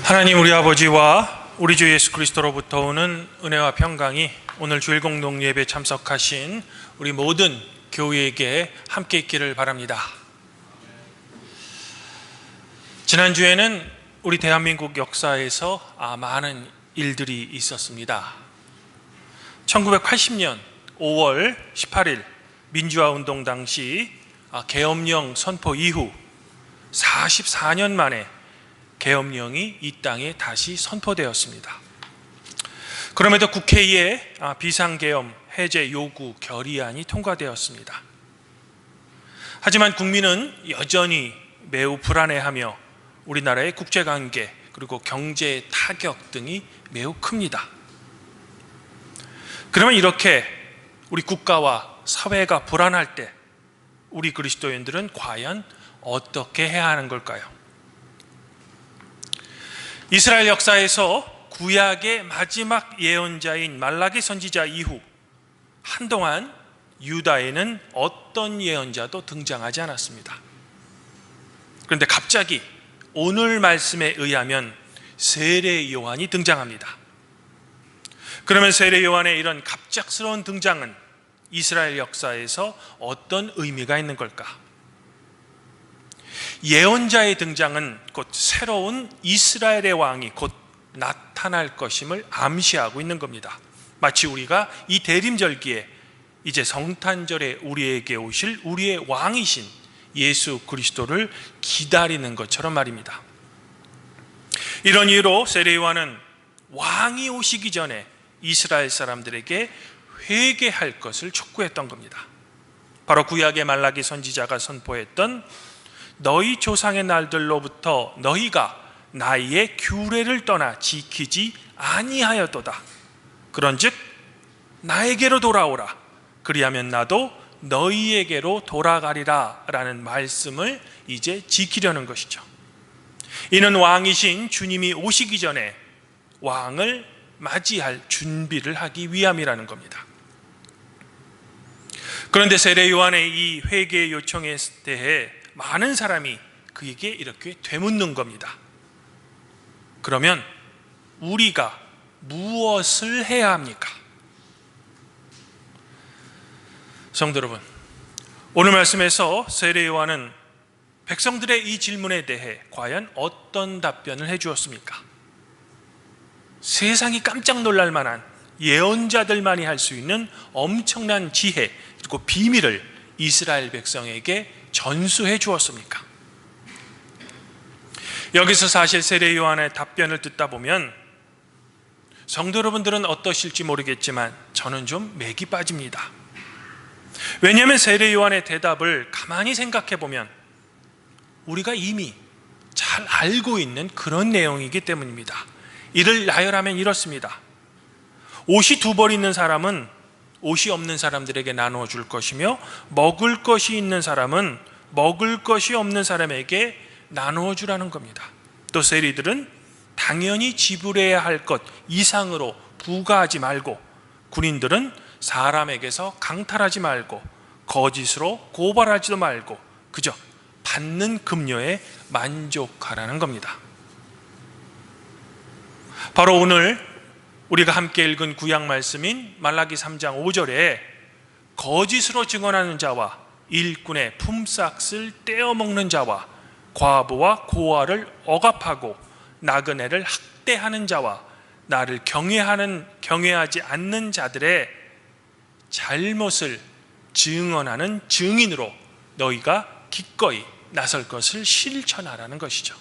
하나님 우리 아버지와 우리 주 예수 그리스도로부터 오는 은혜와 평강이 오늘 주일 공동 예배 참석하신 우리 모든 교회에게 함께 있기를 바랍니다. 지난주에는 우리 대한민국 역사에서 많은 일들이 있었습니다. 1980년 5월 18일 민주화운동 당시 계엄령 선포 이후 44년 만에 계엄령이 이 땅에 다시 선포되었습니다. 그럼에도 국회에 비상계엄 해제 요구 결의안이 통과되었습니다. 하지만 국민은 여전히 매우 불안해하며 우리나라의 국제관계 그리고 경제 타격 등이 매우 큽니다. 그러면 이렇게 우리 국가와 사회가 불안할 때 우리 그리스도인들은 과연 어떻게 해야 하는 걸까요? 이스라엘 역사에서 구약의 마지막 예언자인 말라기 선지자 이후 한동안 유다에는 어떤 예언자도 등장하지 않았습니다. 그런데 갑자기 오늘 말씀에 의하면 세례 요한이 등장합니다. 그러면 세례 요한의 이런 갑작스러운 등장은 이스라엘 역사에서 어떤 의미가 있는 걸까? 예언자의 등장은 곧 새로운 이스라엘의 왕이 곧 나타날 것임을 암시하고 있는 겁니다. 마치 우리가 이 대림절기에 이제 성탄절에 우리에게 오실 우리의 왕이신 예수 그리스도를 기다리는 것처럼 말입니다. 이런 이유로 세례 요한은 왕이 오시기 전에 이스라엘 사람들에게 회개할 것을 촉구했던 겁니다. 바로 구약의 말라기 선지자가 선포했던 너희 조상의 날들로부터 너희가 나의 규례를 떠나 지키지 아니하였도다. 그런즉 나에게로 돌아오라. 그리하면 나도 너희에게로 돌아가리라 라는 말씀을 이제 지키려는 것이죠. 이는 왕이신 주님이 오시기 전에 왕을 맞이할 준비를 하기 위함이라는 겁니다. 그런데 세례 요한의 이 회개 요청에 대해 많은 사람이 그에게 이렇게 되묻는 겁니다. 그러면 우리가 무엇을 해야 합니까? 성도 여러분, 오늘 말씀에서 세례 요한은 백성들의 이 질문에 대해 과연 어떤 답변을 해주었습니까? 세상이 깜짝 놀랄 만한 예언자들만이 할 수 있는 엄청난 지혜 그리고 비밀을 이스라엘 백성에게 전수해 주었습니까? 여기서 사실 세례 요한의 답변을 듣다 보면 성도 여러분들은 어떠실지 모르겠지만 저는 좀 맥이 빠집니다. 왜냐하면 세례 요한의 대답을 가만히 생각해 보면 우리가 이미 잘 알고 있는 그런 내용이기 때문입니다. 이를 나열하면 이렇습니다. 옷이 두 벌 있는 사람은 옷이 없는 사람들에게 나누어 줄 것이며 먹을 것이 있는 사람은 먹을 것이 없는 사람에게 나누어 주라는 겁니다. 또 세리들은 당연히 지불해야 할 것 이상으로 부과하지 말고 군인들은 사람에게서 강탈하지 말고 거짓으로 고발하지도 말고 그저 받는 급료에 만족하라는 겁니다. 바로 오늘 우리가 함께 읽은 구약 말씀인 말라기 3장 5절에 거짓으로 증언하는 자와 일꾼의 품삯을 떼어먹는 자와 과부와 고아를 억압하고 나그네를 학대하는 자와 나를 경외하지 않는 자들의 잘못을 증언하는 증인으로 너희가 기꺼이 나설 것을 실천하라는 것이죠.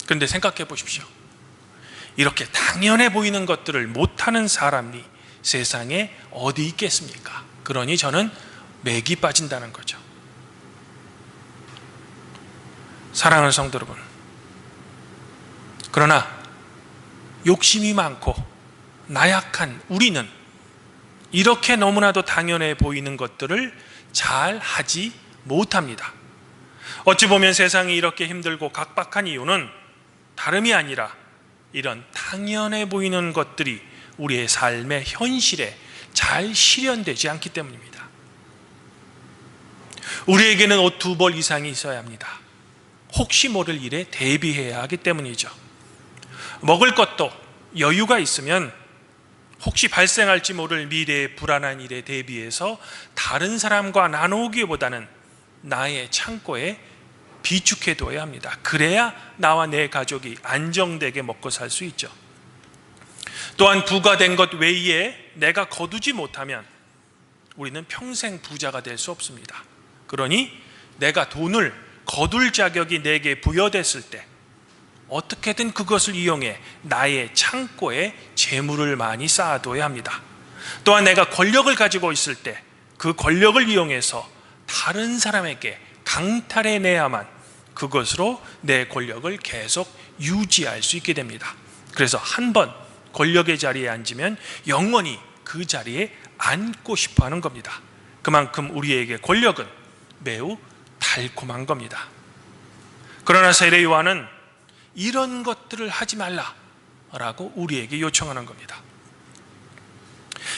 그런데 생각해 보십시오. 이렇게 당연해 보이는 것들을 못하는 사람이 세상에 어디 있겠습니까? 그러니 저는 맥이 빠진다는 거죠. 사랑하는 성도 여러분, 그러나 욕심이 많고 나약한 우리는 이렇게 너무나도 당연해 보이는 것들을 잘 하지 못합니다. 어찌 보면 세상이 이렇게 힘들고 각박한 이유는 다름이 아니라 이런 당연해 보이는 것들이 우리의 삶의 현실에 잘 실현되지 않기 때문입니다. 우리에게는 옷 두 벌 이상이 있어야 합니다. 혹시 모를 일에 대비해야 하기 때문이죠. 먹을 것도 여유가 있으면 혹시 발생할지 모를 미래의 불안한 일에 대비해서 다른 사람과 나누기보다는 나의 창고에 비축해 둬야 합니다. 그래야 나와 내 가족이 안정되게 먹고 살 수 있죠. 또한 부과된 것 외에 내가 거두지 못하면 우리는 평생 부자가 될 수 없습니다. 그러니 내가 돈을 거둘 자격이 내게 부여됐을 때 어떻게든 그것을 이용해 나의 창고에 재물을 많이 쌓아둬야 합니다. 또한 내가 권력을 가지고 있을 때 그 권력을 이용해서 다른 사람에게 강탈해내야만 그것으로 내 권력을 계속 유지할 수 있게 됩니다. 그래서 한번 권력의 자리에 앉으면 영원히 그 자리에 앉고 싶어 하는 겁니다. 그만큼 우리에게 권력은 매우 달콤한 겁니다. 그러나 세례 요한은 이런 것들을 하지 말라라고 우리에게 요청하는 겁니다.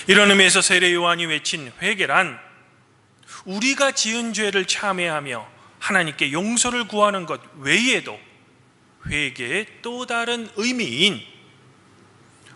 이런 의미에서 세례 요한이 외친 회개란 우리가 지은 죄를 참회하며 하나님께 용서를 구하는 것 외에도 회개의 또 다른 의미인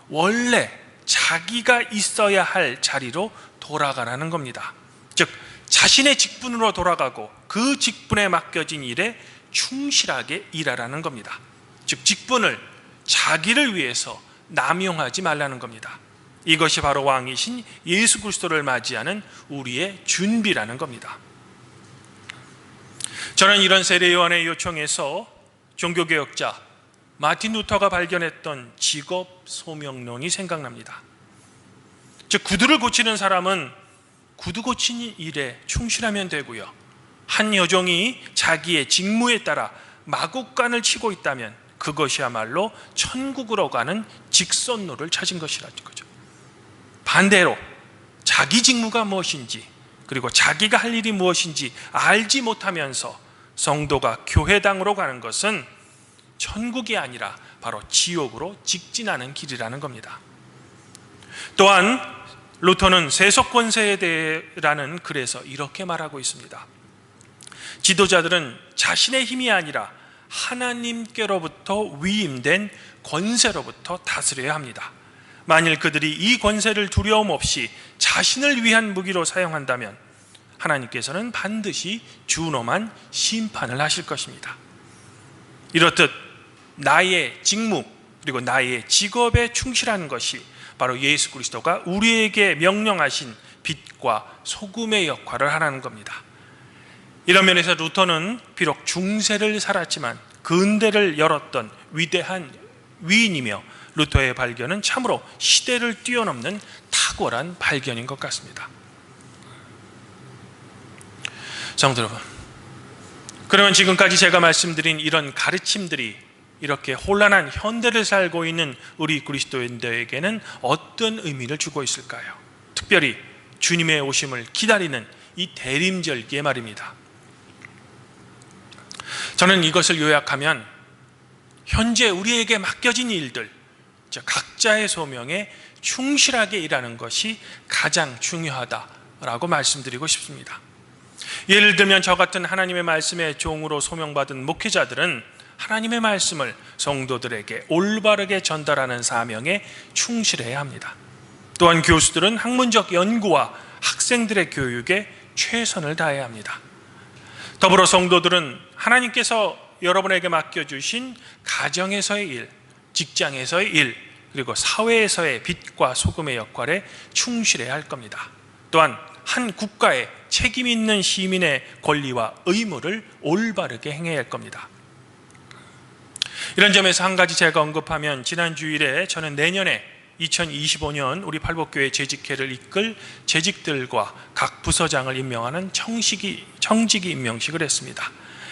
원래 자기가 있어야 할 자리로 돌아가라는 겁니다. 즉 자신의 직분으로 돌아가고 그 직분에 맡겨진 일에 충실하게 일하라는 겁니다. 즉 직분을 자기를 위해서 남용하지 말라는 겁니다. 이것이 바로 왕이신 예수 그리스도를 맞이하는 우리의 준비라는 겁니다. 저는 이런 세례 요한의 요청에서 종교개혁자 마틴 루터가 발견했던 직업 소명론이 생각납니다. 즉 구두를 고치는 사람은 구두 고치는 일에 충실하면 되고요, 한 여종이 자기의 직무에 따라 마구간을 치고 있다면 그것이야말로 천국으로 가는 직선로를 찾은 것이라는 거죠. 반대로 자기 직무가 무엇인지 그리고 자기가 할 일이 무엇인지 알지 못하면서 성도가 교회당으로 가는 것은 천국이 아니라 바로 지옥으로 직진하는 길이라는 겁니다. 또한 루터는 세속 권세에 대해라는 글에서 이렇게 말하고 있습니다. 지도자들은 자신의 힘이 아니라 하나님께로부터 위임된 권세로부터 다스려야 합니다. 만일 그들이 이 권세를 두려움 없이 자신을 위한 무기로 사용한다면 하나님께서는 반드시 준엄한 심판을 하실 것입니다. 이렇듯 나의 직무 그리고 나의 직업에 충실하는 것이 바로 예수 그리스도가 우리에게 명령하신 빛과 소금의 역할을 하라는 겁니다. 이런 면에서 루터는 비록 중세를 살았지만 근대를 열었던 위대한 위인이며 루터의 발견은 참으로 시대를 뛰어넘는 탁월한 발견인 것 같습니다. 성도 여러분, 그러면 지금까지 제가 말씀드린 이런 가르침들이 이렇게 혼란한 현대를 살고 있는 우리 그리스도인들에게는 어떤 의미를 주고 있을까요? 특별히 주님의 오심을 기다리는 이 대림절기에 말입니다. 저는 이것을 요약하면 현재 우리에게 맡겨진 일들, 각자의 소명에 충실하게 일하는 것이 가장 중요하다라고 말씀드리고 싶습니다. 예를 들면 저 같은 하나님의 말씀의 종으로 소명받은 목회자들은 하나님의 말씀을 성도들에게 올바르게 전달하는 사명에 충실해야 합니다. 또한 교수들은 학문적 연구와 학생들의 교육에 최선을 다해야 합니다. 더불어 성도들은 하나님께서 여러분에게 맡겨주신 가정에서의 일, 직장에서의 일, 그리고 사회에서의 빛과 소금의 역할에 충실해야 할 겁니다. 또한 한 국가의 책임 있는 시민의 권리와 의무를 올바르게 행해야 할 겁니다. 이런 점에서 한 가지 제가 언급하면, 지난 주일에 저는 내년에 2025년 우리 팔복교회 재직회를 이끌 재직들과 각 부서장을 임명하는 청직이 임명식을 했습니다.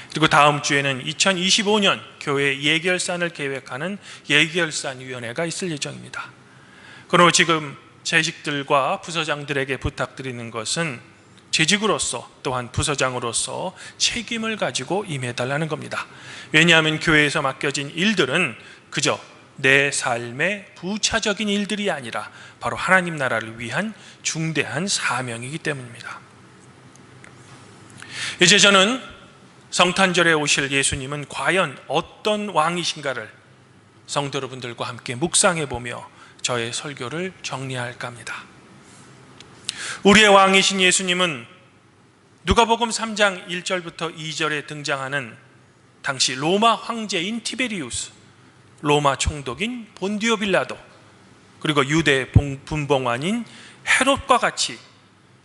그리고 다음 주에는 2025년 교회 예결산을 계획하는 예결산위원회가 있을 예정입니다. 그리고 지금 재직들과 부서장들에게 부탁드리는 것은 재직으로서 또한 부서장으로서 책임을 가지고 임해달라는 겁니다. 왜냐하면 교회에서 맡겨진 일들은 그저 내 삶의 부차적인 일들이 아니라 바로 하나님 나라를 위한 중대한 사명이기 때문입니다. 이제 저는 성탄절에 오실 예수님은 과연 어떤 왕이신가를 성도 여러분들과 함께 묵상해 보며 저의 설교를 정리할까 합니다. 우리의 왕이신 예수님은 누가복음 3장 1절부터 2절에 등장하는 당시 로마 황제인 티베리우스, 로마 총독인 본디오 빌라도, 그리고 유대 분봉왕인 헤롯과 같이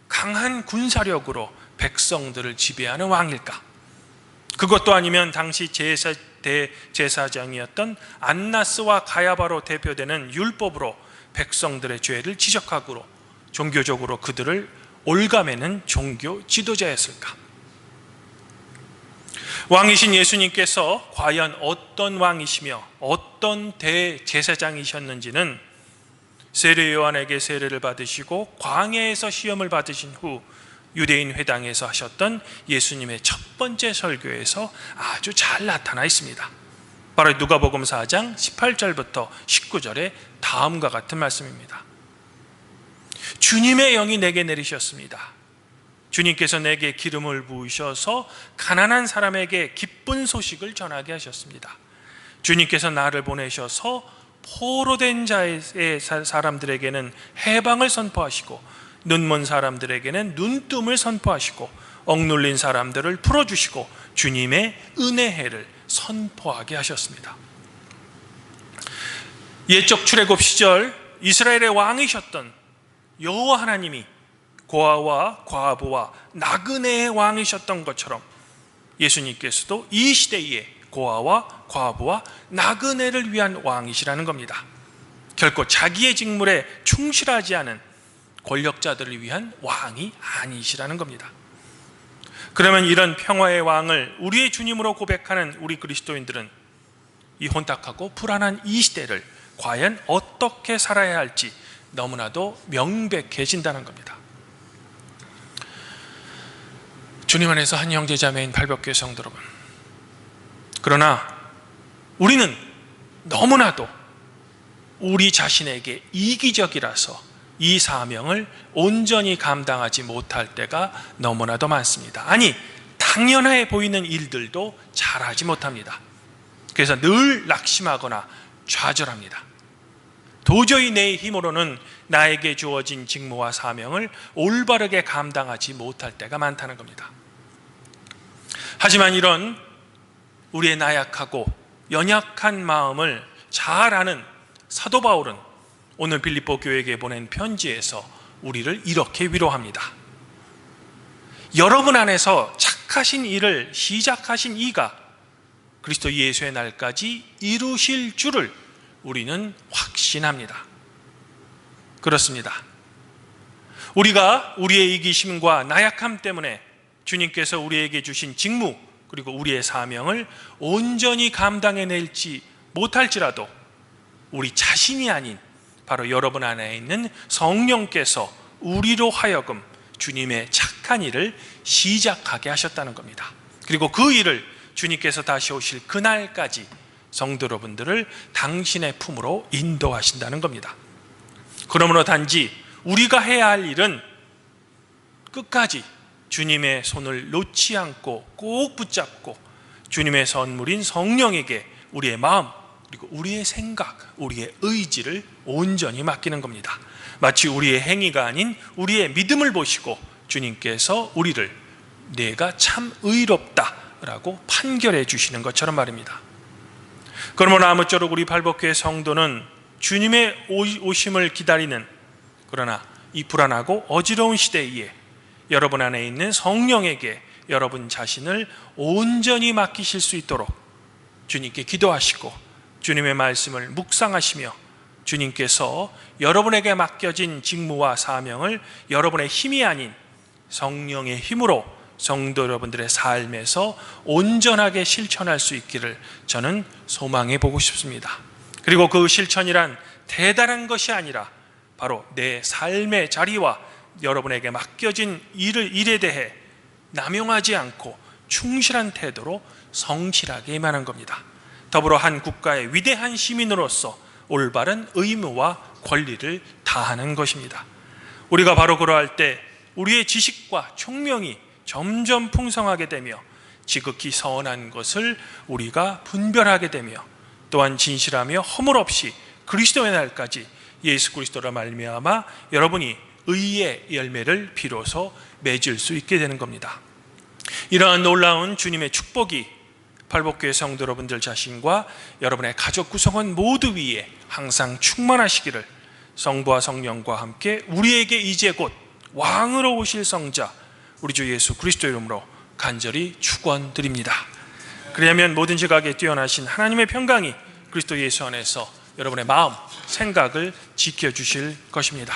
강한 군사력으로 백성들을 지배하는 왕일까? 그것도 아니면 당시 대제사장이었던 안나스와 가야바로 대표되는 율법으로 백성들의 죄를 지적하고 종교적으로 그들을 올가매는 종교 지도자였을까? 왕이신 예수님께서 과연 어떤 왕이시며 어떤 대제사장이셨는지는 세례 요한에게 세례를 받으시고 광야에서 시험을 받으신 후 유대인 회당에서 하셨던 예수님의 첫 번째 설교에서 아주 잘 나타나 있습니다. 바로 누가복음 4장 18절부터 19절에 다음과 같은 말씀입니다. 주님의 영이 내게 내리셨습니다. 주님께서 내게 기름을 부으셔서 가난한 사람에게 기쁜 소식을 전하게 하셨습니다. 주님께서 나를 보내셔서 포로된 자의 사람들에게는 해방을 선포하시고 눈먼 사람들에게는 눈뜸을 선포하시고 억눌린 사람들을 풀어주시고 주님의 은혜해를 선포하게 하셨습니다. 옛적 출애굽 시절 이스라엘의 왕이셨던 여호와 하나님이 고아와 과부와 나그네의 왕이셨던 것처럼 예수님께서도 이 시대에 고아와 과부와 나그네를 위한 왕이시라는 겁니다. 결코 자기의 직물에 충실하지 않은 권력자들을 위한 왕이 아니시라는 겁니다. 그러면 이런 평화의 왕을 우리의 주님으로 고백하는 우리 그리스도인들은 이 혼탁하고 불안한 이 시대를 과연 어떻게 살아야 할지 너무나도 명백해진다는 겁니다. 주님 안에서 한 형제자매인 발벽교회 성도 여러분, 그러나 우리는 너무나도 우리 자신에게 이기적이라서 이 사명을 온전히 감당하지 못할 때가 너무나도 많습니다. 아니, 당연해 보이는 일들도 잘하지 못합니다. 그래서 늘 낙심하거나 좌절합니다. 도저히 내 힘으로는 나에게 주어진 직무와 사명을 올바르게 감당하지 못할 때가 많다는 겁니다. 하지만 이런 우리의 나약하고 연약한 마음을 잘 아는 사도 바울은 오늘 빌립보 교회에게 보낸 편지에서 우리를 이렇게 위로합니다. 여러분 안에서 착하신 일을 시작하신 이가 그리스도 예수의 날까지 이루실 줄을 우리는 확신합니다. 그렇습니다. 우리가 우리의 이기심과 나약함 때문에 주님께서 우리에게 주신 직무 그리고 우리의 사명을 온전히 감당해낼지 못할지라도 우리 자신이 아닌 바로 여러분 안에 있는 성령께서 우리로 하여금 주님의 착한 일을 시작하게 하셨다는 겁니다. 그리고 그 일을 주님께서 다시 오실 그날까지 성도 여러분들을 당신의 품으로 인도하신다는 겁니다. 그러므로 단지 우리가 해야 할 일은 끝까지 주님의 손을 놓지 않고 꼭 붙잡고 주님의 선물인 성령에게 우리의 마음 그리고 우리의 생각, 우리의 의지를 온전히 맡기는 겁니다. 마치 우리의 행위가 아닌 우리의 믿음을 보시고 주님께서 우리를 내가 참 의롭다라고 판결해 주시는 것처럼 말입니다. 그러므로 아무쪼록 우리 발복교회 성도는 주님의 오심을 기다리는, 그러나 이 불안하고 어지러운 시대에 여러분 안에 있는 성령에게 여러분 자신을 온전히 맡기실 수 있도록 주님께 기도하시고 주님의 말씀을 묵상하시며 주님께서 여러분에게 맡겨진 직무와 사명을 여러분의 힘이 아닌 성령의 힘으로 성도 여러분들의 삶에서 온전하게 실천할 수 있기를 저는 소망해 보고 싶습니다. 그리고 그 실천이란 대단한 것이 아니라 바로 내 삶의 자리와 여러분에게 맡겨진 일에 대해 남용하지 않고 충실한 태도로 성실하게 임하는 겁니다. 더불어 한 국가의 위대한 시민으로서 올바른 의무와 권리를 다하는 것입니다. 우리가 바로 그러할 때 우리의 지식과 총명이 점점 풍성하게 되며 지극히 선한 것을 우리가 분별하게 되며 또한 진실하며 허물 없이 그리스도의 날까지 예수 그리스도로 말미암아 여러분이 의의 열매를 비로소 맺을 수 있게 되는 겁니다. 이러한 놀라운 주님의 축복이 팔복교회 성도 여러분들 자신과 여러분의 가족 구성원 모두 위에 항상 충만하시기를 성부와 성령과 함께 우리에게 이제 곧 왕으로 오실 성자 우리 주 예수 그리스도 이름으로 간절히 축원드립니다. 그리하면 모든 지각에 뛰어나신 하나님의 평강이 그리스도 예수 안에서 여러분의 마음, 생각을 지켜주실 것입니다.